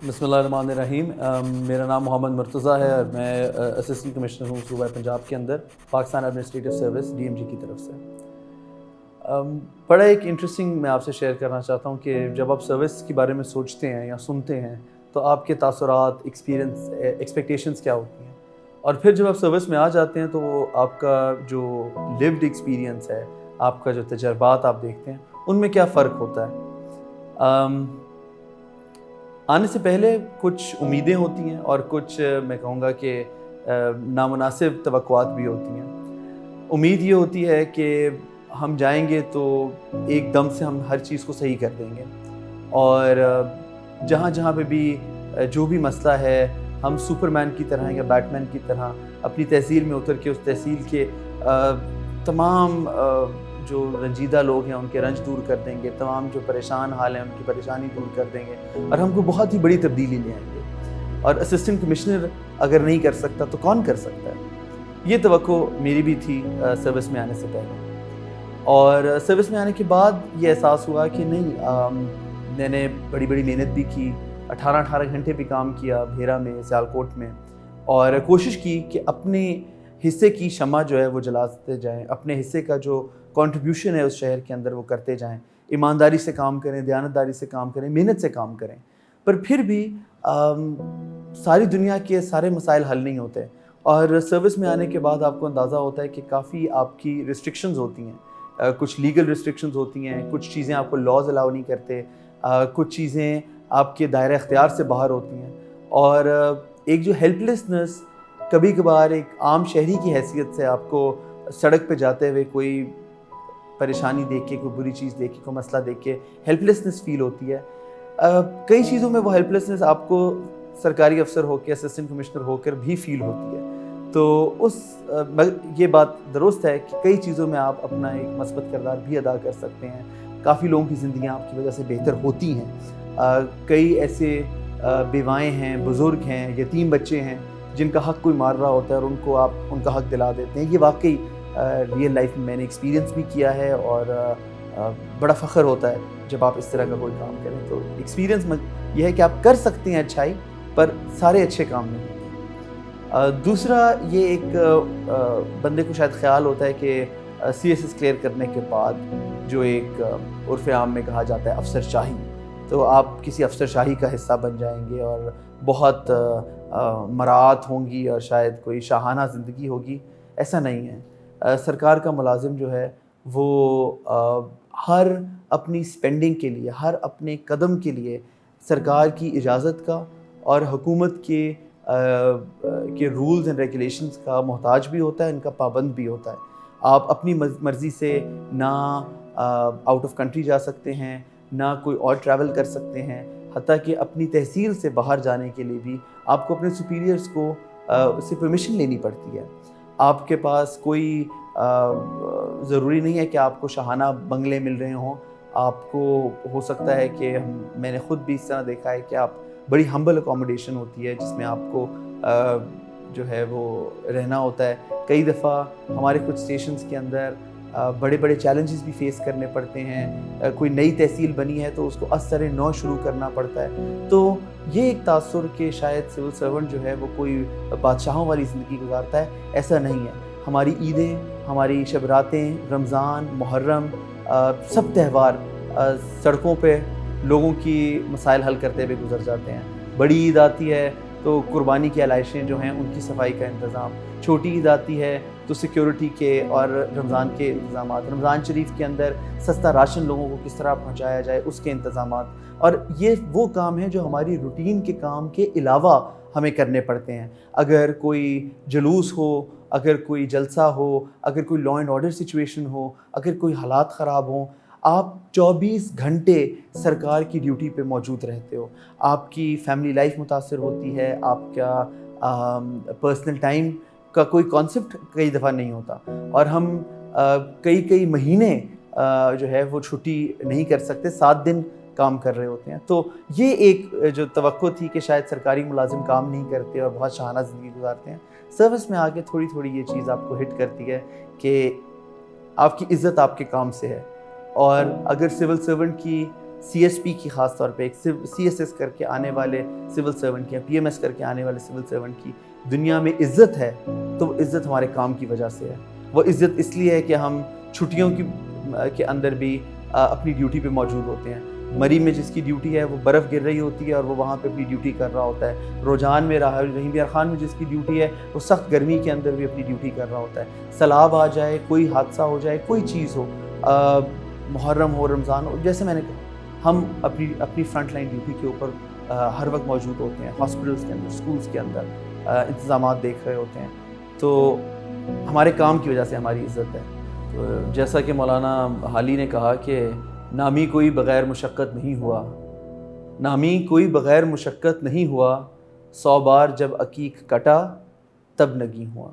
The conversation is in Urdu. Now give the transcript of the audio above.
بسم اللہ الرحمن الرحیم. میرا نام محمد مرتضیٰ ہے اور میں اسسٹنٹ کمشنر ہوں صوبہ پنجاب کے اندر پاکستان ایڈمنسٹریٹو سروس DMG کی طرف سے. بڑا ایک انٹرسٹنگ میں آپ سے شیئر کرنا چاہتا ہوں کہ جب آپ سروس کے بارے میں سوچتے ہیں یا سنتے ہیں تو آپ کے تاثرات، ایکسپیرینس، ایکسپیکٹیشنس کیا ہوتی ہیں، اور پھر جب آپ سروس میں آ جاتے ہیں تو آپ کا جو لیوڈ ایکسپیرینس ہے، آپ کا جو تجربات آپ دیکھتے ہیں، ان میں کیا فرق ہوتا ہے. آنے سے پہلے کچھ امیدیں ہوتی ہیں اور کچھ میں کہوں گا کہ نامناسب توقعات بھی ہوتی ہیں. امید یہ ہوتی ہے کہ ہم جائیں گے تو ایک دم سے ہم ہر چیز کو صحیح کر دیں گے، اور جہاں جہاں پہ بھی جو بھی مسئلہ ہے ہم سپر مین کی طرح یا بیٹ مین کی طرح اپنی تحصیل میں اتر کے اس تحصیل کے تمام جو رنجیدہ لوگ ہیں ان کے رنج دور کر دیں گے، تمام جو پریشان حال ہیں ان کی پریشانی دور کر دیں گے اور ہم کو بہت ہی بڑی تبدیلی لے آئیں گے. اور اسسٹنٹ کمشنر اگر نہیں کر سکتا تو کون کر سکتا ہے؟ یہ توقع میری بھی تھی سروس میں آنے سے پہلے. اور سروس میں آنے کے بعد یہ احساس ہوا کہ نہیں، میں نے بڑی بڑی محنت بھی کی، 18 گھنٹے بھی کام کیا بھیرا میں، سیالکوٹ میں، اور کوشش کی کہ اپنے حصے کی شمع جو ہے وہ جلاتے جائیں، اپنے حصے کا جو کنٹریبیوشن ہے اس شہر کے اندر وہ کرتے جائیں، ایمانداری سے کام کریں، دیانتداری سے کام کریں، محنت سے کام کریں. پر پھر بھی ساری دنیا کے سارے مسائل حل نہیں ہوتے، اور سروس میں آنے کے بعد آپ کو اندازہ ہوتا ہے کہ کافی آپ کی ریسٹرکشنز ہوتی ہیں، کچھ لیگل ریسٹرکشنز ہوتی ہیں، کچھ چیزیں آپ کو لاز الاؤ نہیں کرتے، کچھ چیزیں آپ کے دائرہ اختیار سے باہر ہوتی ہیں، اور ایک جو ہیلپ لیسنس کبھی کبھار ایک عام شہری کی حیثیت سے آپ کو سڑک پہ جاتے ہوئے کوئی پریشانی دیکھ کے، کوئی بری چیز دیکھ کے، کوئی مسئلہ دیکھ کے ہیلپ لیسنس فیل ہوتی ہے. کئی چیزوں میں وہ ہیلپ لیسنس آپ کو سرکاری افسر ہو کے، اسسٹنٹ کمشنر ہو کر بھی فیل ہوتی ہے. تو یہ بات درست ہے کہ کئی چیزوں میں آپ اپنا ایک مثبت کردار بھی ادا کر سکتے ہیں، کافی لوگوں کی زندگیاں آپ کی وجہ سے بہتر ہوتی ہیں. کئی ایسے بیوائیں ہیں، بزرگ ہیں، یتیم بچے ہیں جن کا حق کوئی مار رہا ہوتا ہے اور ان کو آپ ان کا حق دلا دیتے ہیں. یہ واقعی ریئل لائف میں نے ایکسپیرینس بھی کیا ہے، اور بڑا فخر ہوتا ہے جب آپ اس طرح کا کوئی کام کریں. تو ایکسپیرینس یہ ہے کہ آپ کر سکتے ہیں اچھائی، پر سارے اچھے کام نہیں ہوتے. دوسرا یہ ایک بندے کو شاید خیال ہوتا ہے کہ CSS کلیئر کرنے کے بعد جو ایک عرف عام میں کہا جاتا ہے افسر شاہی، تو آپ کسی افسر شاہی کا حصہ بن جائیں گے اور بہت مراعات ہوں گی اور شاید کوئی شاہانہ زندگی ہوگی. ایسا نہیں ہے. سرکار کا ملازم جو ہے وہ ہر اپنی سپینڈنگ کے لیے، ہر اپنے قدم کے لیے سرکار کی اجازت کا اور حکومت کے رولز اینڈ ریگولیشنز کا محتاج بھی ہوتا ہے، ان کا پابند بھی ہوتا ہے. آپ اپنی مرضی سے نہ آؤٹ آف کنٹری جا سکتے ہیں، نہ کوئی اور ٹریول کر سکتے ہیں، حتیٰ کہ اپنی تحصیل سے باہر جانے کے لیے بھی آپ کو اپنے سپیریئرز کو اس سے پرمیشن لینی پڑتی ہے. آپ کے پاس کوئی ضروری نہیں ہے کہ آپ کو شاہانہ بنگلے مل رہے ہوں. آپ کو ہو سکتا ہے کہ میں نے خود بھی اس طرح دیکھا ہے کہ آپ بڑی ہمبل اکوموڈیشن ہوتی ہے جس میں آپ کو جو ہے وہ رہنا ہوتا ہے. کئی دفعہ ہمارے کچھ اسٹیشنز کے اندر بڑے بڑے چیلنجز بھی فیس کرنے پڑتے ہیں. کوئی نئی تحصیل بنی ہے تو اس کو از سر نو شروع کرنا پڑتا ہے. تو یہ ایک تاثر کہ شاید سول سرونٹ جو ہے وہ کوئی بادشاہوں والی زندگی گزارتا ہے، ایسا نہیں ہے. ہماری عیدیں، ہماری شب راتیں، رمضان، محرم، سب تہوار سڑکوں پہ لوگوں کی مسائل حل کرتے ہوئے گزر جاتے ہیں. بڑی عید آتی ہے تو قربانی کی علائشیں جو ہیں ان کی صفائی کا انتظام، چھوٹی عید آتی ہے تو سیکیورٹی کے اور رمضان کے انتظامات، رمضان شریف کے اندر سستا راشن لوگوں کو کس طرح پہنچایا جائے اس کے انتظامات. اور یہ وہ کام ہیں جو ہماری روٹین کے کام کے علاوہ ہمیں کرنے پڑتے ہیں. اگر کوئی جلوس ہو، اگر کوئی جلسہ ہو، اگر کوئی لا اینڈ آرڈر سچویشن ہو، اگر کوئی حالات خراب ہوں، آپ 24 گھنٹے سرکار کی ڈیوٹی پہ موجود رہتے ہو. آپ کی فیملی لائف متاثر ہوتی ہے، آپ کا پرسنل ٹائم کا کوئی کانسیپٹ کئی دفعہ نہیں ہوتا، اور ہم کئی مہینے جو ہے وہ چھٹی نہیں کر سکتے، 7 دن کام کر رہے ہوتے ہیں. تو یہ ایک جو توقع تھی کہ شاید سرکاری ملازم کام نہیں کرتے اور بہت شاہانہ زندگی گزارتے ہیں، سروس میں آ کے تھوڑی یہ چیز آپ کو ہٹ کرتی ہے کہ آپ کی عزت آپ کے کام سے ہے. اور اگر سول سرونٹ کی CSP کی خاص طور پہ ایک CSS کر کے آنے والے سول سرونٹ کی, PMS کر کے آنے والے سول سرونٹ کی دنیا میں عزت ہے, تو وہ عزت ہمارے کام کی وجہ سے ہے. وہ عزت اس لیے ہے کہ ہم چھٹیوں کے اندر بھی اپنی ڈیوٹی پہ موجود ہوتے ہیں. مری میں جس کی ڈیوٹی ہے وہ برف گر رہی ہوتی ہے اور وہ وہاں پہ اپنی ڈیوٹی کر رہا ہوتا ہے. روجان میں رحیم یار خان میں جس کی ڈیوٹی ہے وہ سخت گرمی کے اندر بھی اپنی ڈیوٹی کر رہا ہوتا ہے. سیلاب آ جائے, کوئی حادثہ ہو جائے, کوئی چیز ہو, محرم ہو, رمضان ہو, جیسے میں نے کہا ہم اپنی فرنٹ لائن ڈیوٹی کے اوپر ہر وقت موجود ہوتے ہیں. ہاسپٹلس کے اندر, اسکولس کے اندر انتظامات دیکھ رہے ہوتے ہیں, تو ہمارے کام کی وجہ سے ہماری عزت ہے. تو جیسا کہ مولانا حالی نے کہا کہ نامی کوئی بغیر مشقت نہیں ہوا, نامی کوئی بغیر مشقت نہیں ہوا, 100 بار جب عقیق کٹا تب نگیں ہوا.